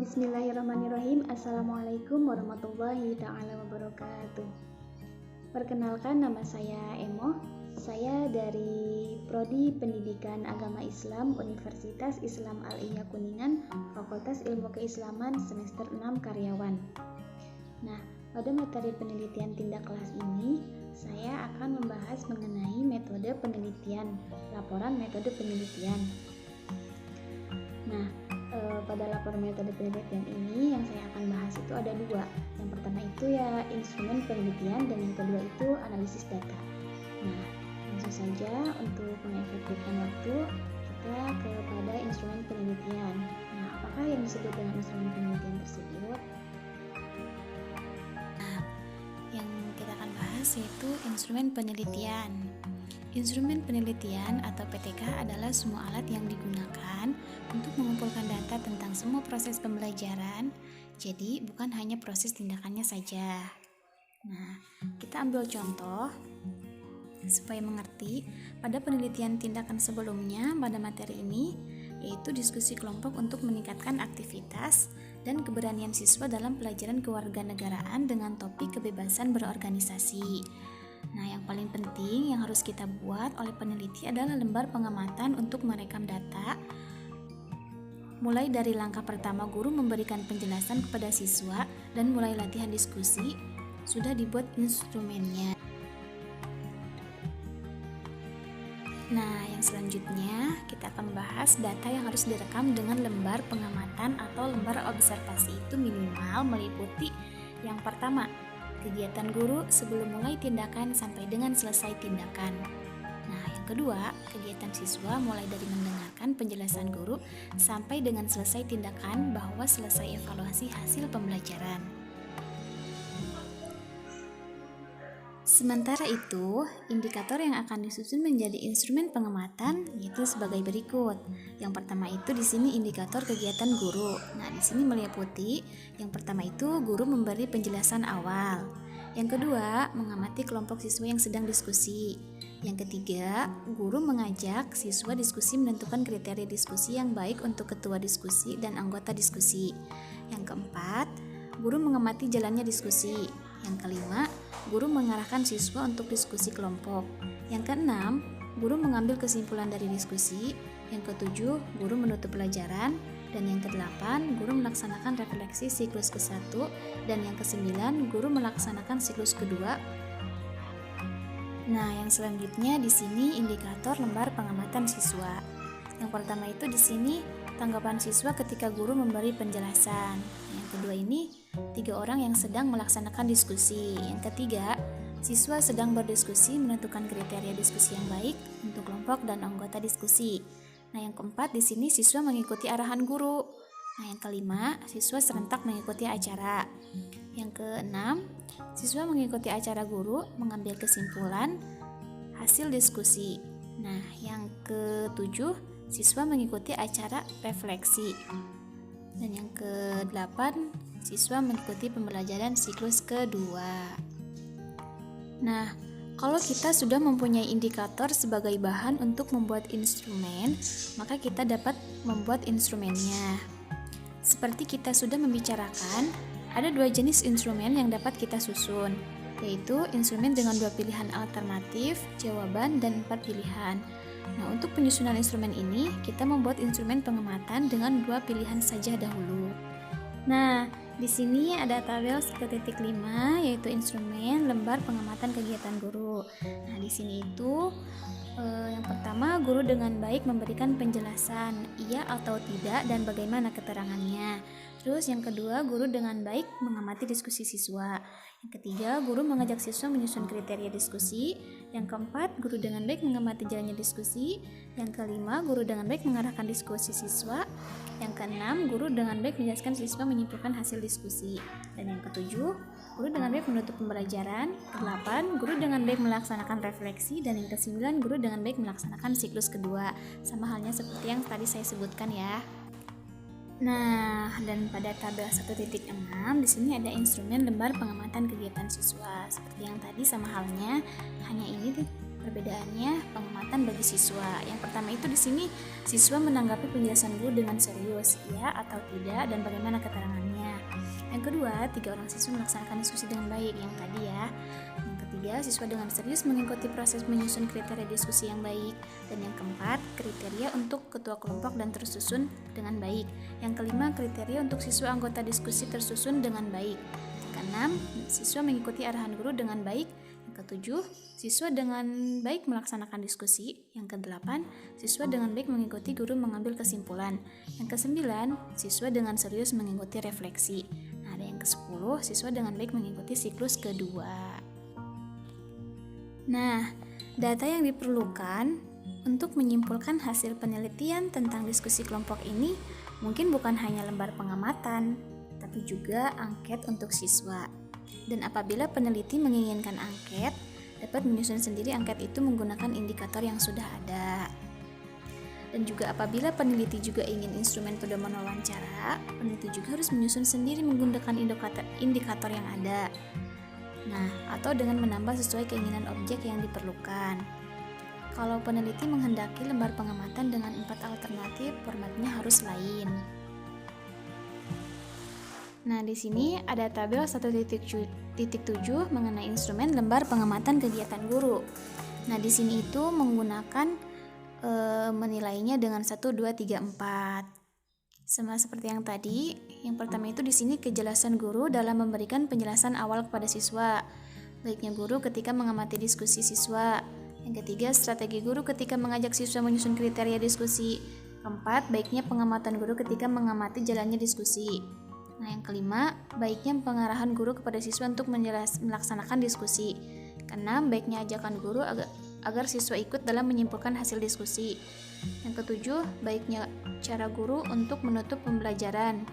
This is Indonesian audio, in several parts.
Bismillahirrahmanirrahim. Assalamualaikum warahmatullahi ta'ala wabarakatuh. Perkenalkan, nama saya Emo. Saya dari Prodi Pendidikan Agama Islam Universitas Islam Al-Ihya Kuningan, Fakultas Ilmu Keislaman semester 6 karyawan. Nah, pada materi penelitian tindak kelas ini, saya akan membahas mengenai metode penelitian, laporan metode penelitian. Nah, pada laporan metode penelitian ini yang saya akan bahas itu ada dua. Yang pertama itu ya instrumen penelitian, dan yang kedua itu analisis data. Nah, langsung saja untuk mengefektifkan waktu, kita kepada instrumen penelitian. Nah, apakah yang disebut dengan instrumen penelitian tersebut? Nah, yang kita akan bahas yaitu instrumen penelitian. Instrumen penelitian atau PTK adalah semua alat yang digunakan untuk mengumpulkan data tentang semua proses pembelajaran, jadi bukan hanya proses tindakannya saja. Nah, kita ambil contoh supaya mengerti. Pada penelitian tindakan sebelumnya pada materi ini, yaitu diskusi kelompok untuk meningkatkan aktivitas dan keberanian siswa dalam pelajaran kewarganegaraan dengan topik kebebasan berorganisasi. Nah, yang paling penting yang harus kita buat oleh peneliti adalah lembar pengamatan untuk merekam data. Mulai dari langkah pertama guru memberikan penjelasan kepada siswa dan mulai latihan diskusi, sudah dibuat instrumennya. Nah, yang selanjutnya kita akan bahas data yang harus direkam dengan lembar pengamatan atau lembar observasi itu minimal meliputi yang pertama, kegiatan guru sebelum mulai tindakan sampai dengan selesai tindakan. Nah, yang kedua, kegiatan siswa mulai dari mendengarkan penjelasan guru sampai dengan selesai tindakan bahwa selesai evaluasi hasil pembelajaran. Sementara itu, indikator yang akan disusun menjadi instrumen pengamatan yaitu sebagai berikut. Yang pertama itu di sini indikator kegiatan guru. Nah, di sini meliputi yang pertama itu guru memberi penjelasan awal. Yang kedua, mengamati kelompok siswa yang sedang diskusi. Yang ketiga, guru mengajak siswa diskusi menentukan kriteria diskusi yang baik untuk ketua diskusi dan anggota diskusi. Yang keempat, guru mengamati jalannya diskusi. Yang kelima, guru mengarahkan siswa untuk diskusi kelompok. Yang keenam, guru mengambil kesimpulan dari diskusi. Yang ketujuh, guru menutup pelajaran. Dan yang kedelapan, guru melaksanakan refleksi siklus ke-1. Dan yang ke-9, guru melaksanakan siklus kedua. Nah, yang selanjutnya di sini indikator lembar pengamatan siswa. Yang pertama itu di sini tanggapan siswa ketika guru memberi penjelasan. Yang kedua ini 3 orang yang sedang melaksanakan diskusi. Yang ketiga, siswa sedang berdiskusi menentukan kriteria diskusi yang baik untuk kelompok dan anggota diskusi. Nah, yang keempat di sini siswa mengikuti arahan guru. Nah, yang kelima, siswa serentak mengikuti acara. Yang keenam, siswa mengikuti acara guru, mengambil kesimpulan hasil diskusi. Nah, yang ketujuh, siswa mengikuti acara refleksi. Dan yang ke-8, siswa mengikuti pembelajaran siklus kedua. Nah, kalau kita sudah mempunyai indikator sebagai bahan untuk membuat instrumen, maka kita dapat membuat instrumennya. Seperti kita sudah membicarakan, ada 2 jenis instrumen yang dapat kita susun, yaitu instrumen dengan 2 pilihan alternatif, jawaban, dan 4 pilihan. Nah, untuk penyusunan instrumen ini, kita membuat instrumen pengamatan dengan 2 pilihan saja dahulu. Nah, di sini ada tabel 1.5 yaitu instrumen lembar pengamatan kegiatan guru. Nah, di sini itu yang pertama, guru dengan baik memberikan penjelasan iya atau tidak dan bagaimana keterangannya. Terus yang kedua, guru dengan baik mengamati diskusi siswa. Yang ketiga, guru mengajak siswa menyusun kriteria diskusi. Yang keempat, guru dengan baik mengamati jalannya diskusi. Yang kelima, guru dengan baik mengarahkan diskusi siswa. Yang keenam, guru dengan baik menjelaskan siswa menyimpulkan hasil diskusi. Dan yang ketujuh, guru dengan baik menutup pembelajaran. Kedelapan, guru dengan baik melaksanakan refleksi. Dan yang kesembilan, guru dengan baik melaksanakan siklus kedua. Sama halnya seperti yang tadi saya sebutkan ya. Nah, dan pada tabel 1.6 di sini ada instrumen lembar pengamatan kegiatan siswa. Seperti yang tadi sama halnya, hanya ini Perbedaannya, pengamatan bagi siswa. Yang pertama itu di sini siswa menanggapi penjelasan guru dengan serius, ya atau tidak, dan bagaimana keterangannya. Yang kedua, 3 orang siswa melaksanakan diskusi dengan baik, yang tadi ya. Yang ketiga, siswa dengan serius mengikuti proses menyusun kriteria diskusi yang baik. Dan yang keempat, kriteria untuk ketua kelompok dan tersusun dengan baik. Yang kelima, kriteria untuk siswa anggota diskusi tersusun dengan baik. Keenam, siswa mengikuti arahan guru dengan baik. Yang ketujuh, siswa dengan baik melaksanakan diskusi. Yang kedelapan, siswa dengan baik mengikuti guru mengambil kesimpulan. Yang kesembilan, siswa dengan serius mengikuti refleksi. Nah, ada yang ke-10, siswa dengan baik mengikuti siklus kedua. Nah, data yang diperlukan untuk menyimpulkan hasil penelitian tentang diskusi kelompok ini mungkin bukan hanya lembar pengamatan, tapi juga angket untuk siswa. Dan apabila peneliti menginginkan angket, dapat menyusun sendiri angket itu menggunakan indikator yang sudah ada. Dan juga apabila peneliti juga ingin instrumen pedoman wawancara, peneliti juga harus menyusun sendiri menggunakan indikator yang ada. Nah, atau dengan menambah sesuai keinginan objek yang diperlukan. Kalau peneliti menghendaki lembar pengamatan dengan 4 alternatif, formatnya harus lain. Nah, di sini ada tabel 1.7 mengenai instrumen lembar pengamatan kegiatan guru. Nah, di sini itu menggunakan menilainya dengan 1, 2, 3, 4. Sama seperti yang tadi, yang pertama itu di sini kejelasan guru dalam memberikan penjelasan awal kepada siswa. Baiknya guru ketika mengamati diskusi siswa. Yang ketiga, strategi guru ketika mengajak siswa menyusun kriteria diskusi. Keempat, baiknya pengamatan guru ketika mengamati jalannya diskusi. Nah, yang kelima, baiknya pengarahan guru kepada siswa untuk melaksanakan diskusi. Keenam, baiknya ajakan guru agar siswa ikut dalam menyimpulkan hasil diskusi. Yang ketujuh, baiknya cara guru untuk menutup pembelajaran.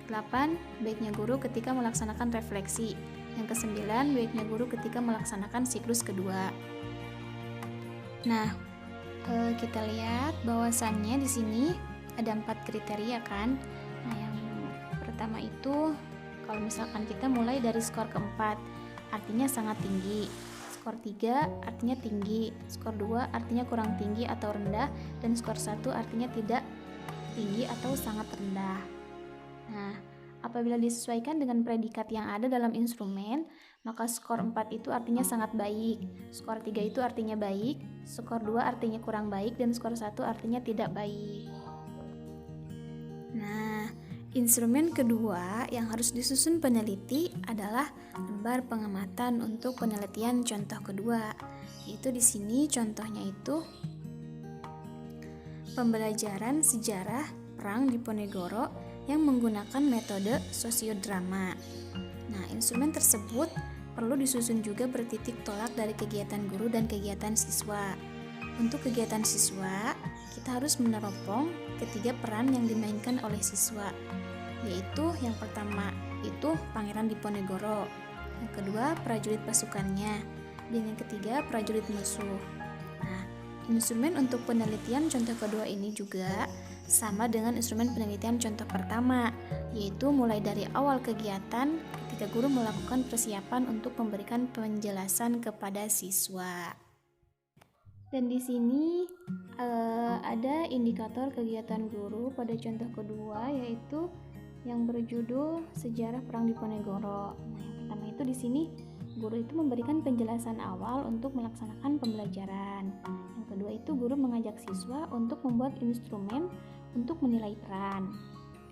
8, baiknya guru ketika melaksanakan refleksi. Yang kesembilan, baiknya guru ketika melaksanakan siklus kedua. Nah, kita lihat bahwasannya di sini ada 4 kriteria kan. Nah, yang pertama itu kalau misalkan kita mulai dari skor keempat, artinya sangat tinggi. Skor 3 artinya tinggi, skor 2 artinya kurang tinggi atau rendah, dan skor 1 artinya tidak tinggi atau sangat rendah. Nah, apabila disesuaikan dengan predikat yang ada dalam instrumen, maka skor 4 itu artinya sangat baik, skor 3 itu artinya baik, skor 2 artinya kurang baik, dan skor 1 artinya tidak baik. Nah, instrumen kedua yang harus disusun peneliti adalah lembar pengamatan untuk penelitian contoh kedua. Yaitu di sini contohnya itu pembelajaran sejarah perang Diponegoro yang menggunakan metode sosiodrama. Nah, instrumen tersebut perlu disusun juga bertitik tolak dari kegiatan guru dan kegiatan siswa. Untuk kegiatan siswa, kita harus meneropong ketiga peran yang dimainkan oleh siswa, yaitu yang pertama itu Pangeran Diponegoro, yang kedua prajurit pasukannya, dan yang ketiga prajurit musuh. Nah, instrumen untuk penelitian contoh kedua ini juga sama dengan instrumen penelitian contoh pertama, yaitu mulai dari awal kegiatan ketika guru melakukan persiapan untuk memberikan penjelasan kepada siswa. Dan di sini ada indikator kegiatan guru pada contoh kedua, yaitu yang berjudul Sejarah Perang Diponegoro. Nah, yang pertama itu di sini guru itu memberikan penjelasan awal untuk melaksanakan pembelajaran. Yang kedua itu guru mengajak siswa untuk membuat instrumen untuk menilai peran.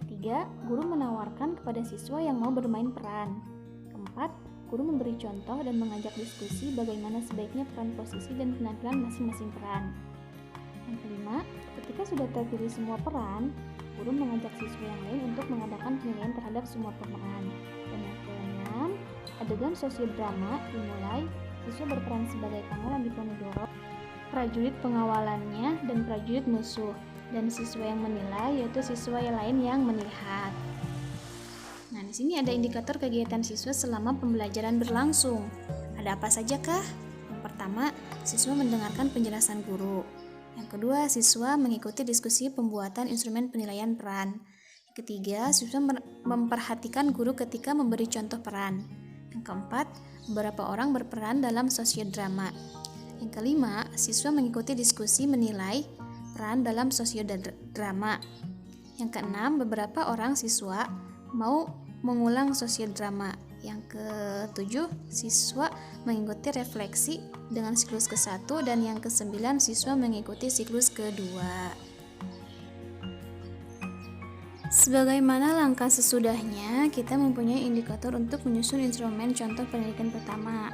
Ketiga, guru menawarkan kepada siswa yang mau bermain peran. Keempat, guru memberi contoh dan mengajak diskusi bagaimana sebaiknya peran posisi dan penampilan masing-masing peran. Yang kelima, ketika sudah terpilih semua peran, guru mengajak siswa yang lain untuk mengadakan penilaian terhadap semua pemeran. Dan yang keenam, adegan sosiodrama dimulai, siswa berperan sebagai Pangeran Diponegoro, prajurit pengawalannya, dan prajurit musuh. Dan siswa yang menilai yaitu siswa yang lain yang melihat. Nah, di sini ada indikator kegiatan siswa selama pembelajaran berlangsung. Ada apa saja kah? Yang pertama, siswa mendengarkan penjelasan guru. Yang kedua, siswa mengikuti diskusi pembuatan instrumen penilaian peran. Yang ketiga, siswa memperhatikan guru ketika memberi contoh peran. Yang keempat, beberapa orang berperan dalam sosiodrama. Yang kelima, siswa mengikuti diskusi menilai peran dalam sosiodrama. Yang keenam, beberapa orang siswa mau mengulang sosiodrama. Yang ketujuh, siswa mengikuti refleksi dengan siklus ke-1, dan yang ke-9, siswa mengikuti siklus kedua. Sebagaimana langkah sesudahnya, kita mempunyai indikator untuk menyusun instrumen contoh pendidikan pertama.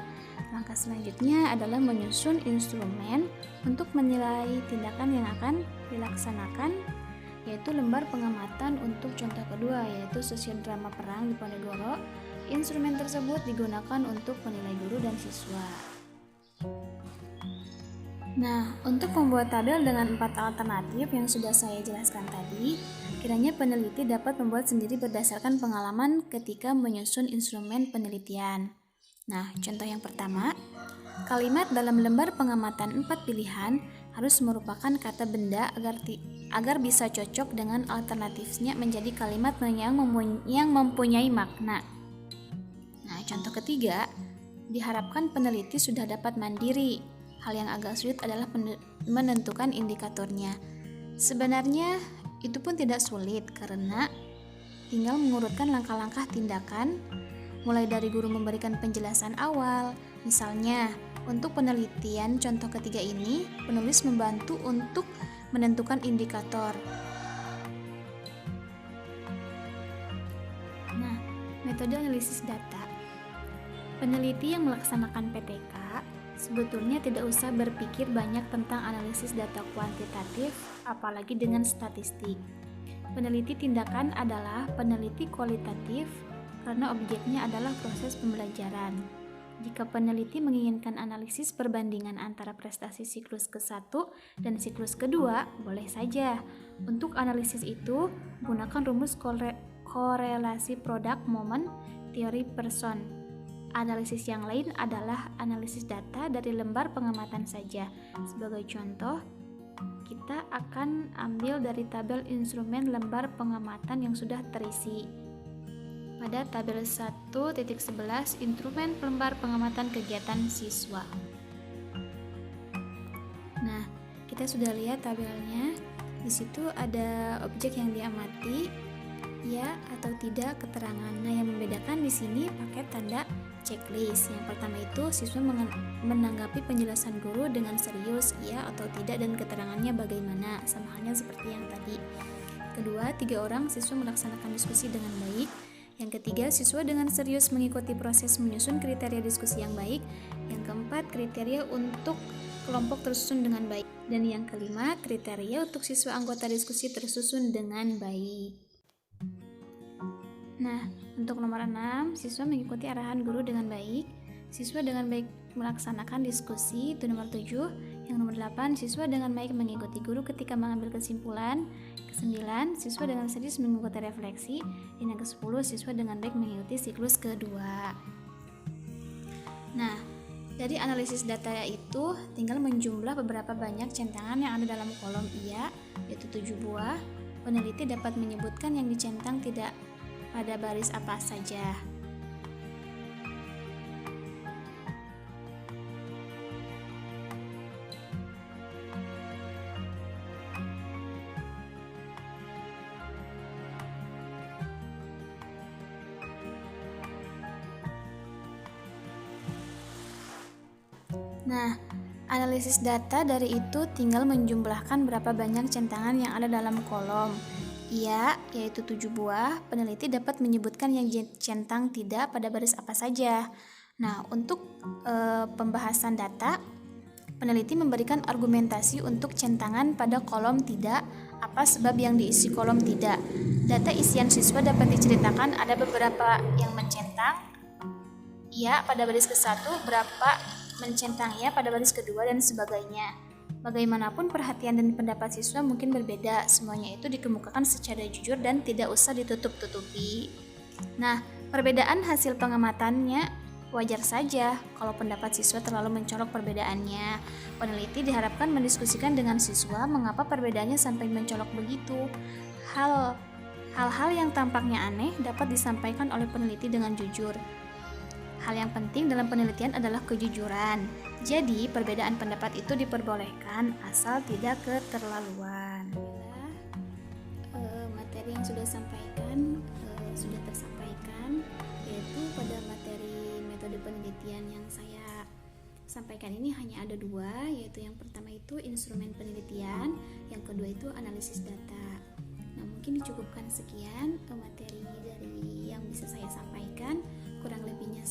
Langkah selanjutnya adalah menyusun instrumen untuk menilai tindakan yang akan dilaksanakan, yaitu lembar pengamatan untuk contoh kedua, yaitu sosiodrama perang di Ponegoro. Instrumen tersebut digunakan untuk menilai guru dan siswa. Nah, untuk membuat tabel dengan 4 alternatif yang sudah saya jelaskan tadi, kiranya peneliti dapat membuat sendiri berdasarkan pengalaman ketika menyusun instrumen penelitian. Nah, contoh yang pertama, kalimat dalam lembar pengamatan 4 pilihan harus merupakan kata benda agar bisa cocok dengan alternatifnya menjadi kalimat yang mempunyai makna. Nah, contoh ketiga, diharapkan peneliti sudah dapat mandiri. Hal yang agak sulit adalah menentukan indikatornya. Sebenarnya itu pun tidak sulit karena tinggal mengurutkan langkah-langkah tindakan, mulai dari guru memberikan penjelasan awal. Misalnya, untuk penelitian contoh ketiga ini, penulis membantu untuk menentukan indikator. Nah, metode analisis data. Peneliti yang melaksanakan PTK sebetulnya tidak usah berpikir banyak tentang analisis data kuantitatif, apalagi dengan statistik. Peneliti tindakan adalah peneliti kualitatif karena objeknya adalah proses pembelajaran. Jika peneliti menginginkan analisis perbandingan antara prestasi siklus ke-1 dan siklus kedua, boleh saja. Untuk analisis itu, gunakan rumus korelasi produk momen teori person. Analisis yang lain adalah analisis data dari lembar pengamatan saja. Sebagai contoh, kita akan ambil dari tabel instrumen lembar pengamatan yang sudah terisi. Pada tabel 1.11 instrumen lembar pengamatan kegiatan siswa. Nah, kita sudah lihat tabelnya. Di situ ada objek yang diamati, ya atau tidak keterangan. Nah, yang membedakan di sini pakai tanda checklist. Yang pertama itu siswa menanggapi penjelasan guru dengan serius, ya atau tidak, dan keterangannya bagaimana, sama halnya seperti yang tadi. Kedua, 3 orang siswa melaksanakan diskusi dengan baik. Yang ketiga, siswa dengan serius mengikuti proses menyusun kriteria diskusi yang baik. Yang keempat, kriteria untuk kelompok tersusun dengan baik. Dan yang kelima, kriteria untuk siswa anggota diskusi tersusun dengan baik. Nah, untuk nomor 6, siswa mengikuti arahan guru dengan baik. Siswa dengan baik melaksanakan diskusi, itu nomor 7. Yang nomor 8, siswa dengan baik mengikuti guru ketika mengambil kesimpulan. Ke-9, siswa dengan serius mengikuti refleksi. Dan yang ke-10, siswa dengan baik mengikuti siklus kedua. Nah, dari analisis data itu tinggal menjumlah beberapa banyak centangan yang ada dalam kolom iya, yaitu 7 buah. Peneliti dapat menyebutkan yang dicentang tidak pada baris apa saja. Nah, analisis data dari itu tinggal menjumlahkan berapa banyak centangan yang ada dalam kolom. Iya, yaitu 7 buah. Peneliti dapat menyebutkan yang centang tidak pada baris apa saja. Nah, untuk pembahasan data, peneliti memberikan argumentasi untuk centangan pada kolom tidak, apa sebab yang diisi kolom tidak. Data isian siswa dapat diceritakan ada beberapa yang mencentang iya pada baris ke-1, berapa mencentang ya pada baris kedua, dan sebagainya. Bagaimanapun perhatian dan pendapat siswa mungkin berbeda, semuanya itu dikemukakan secara jujur dan tidak usah ditutup-tutupi. Nah, perbedaan hasil pengamatannya wajar saja kalau pendapat siswa terlalu mencolok perbedaannya. Peneliti diharapkan mendiskusikan dengan siswa mengapa perbedaannya sampai mencolok begitu. Hal-hal yang tampaknya aneh dapat disampaikan oleh peneliti dengan jujur. Hal yang penting dalam penelitian adalah kejujuran. Jadi, perbedaan pendapat itu diperbolehkan asal tidak keterlaluan. Materi yang sudah tersampaikan, yaitu pada materi metode penelitian yang saya sampaikan ini hanya ada dua, yaitu yang pertama itu instrumen penelitian, yang kedua itu analisis data. Nah, mungkin dicukupkan sekian materi dari yang bisa saya sampaikan. Kurang lebihnya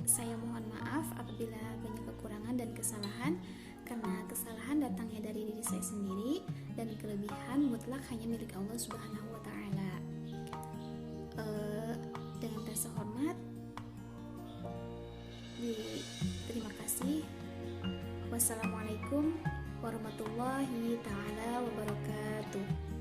saya mohon maaf apabila banyak kekurangan dan kesalahan, karena kesalahan datangnya dari diri saya sendiri dan kelebihan mutlak hanya milik Allah Subhanahu wa taala. Dengan rasa hormat, terima kasih. Wassalamualaikum warahmatullahi taala wabarakatuh.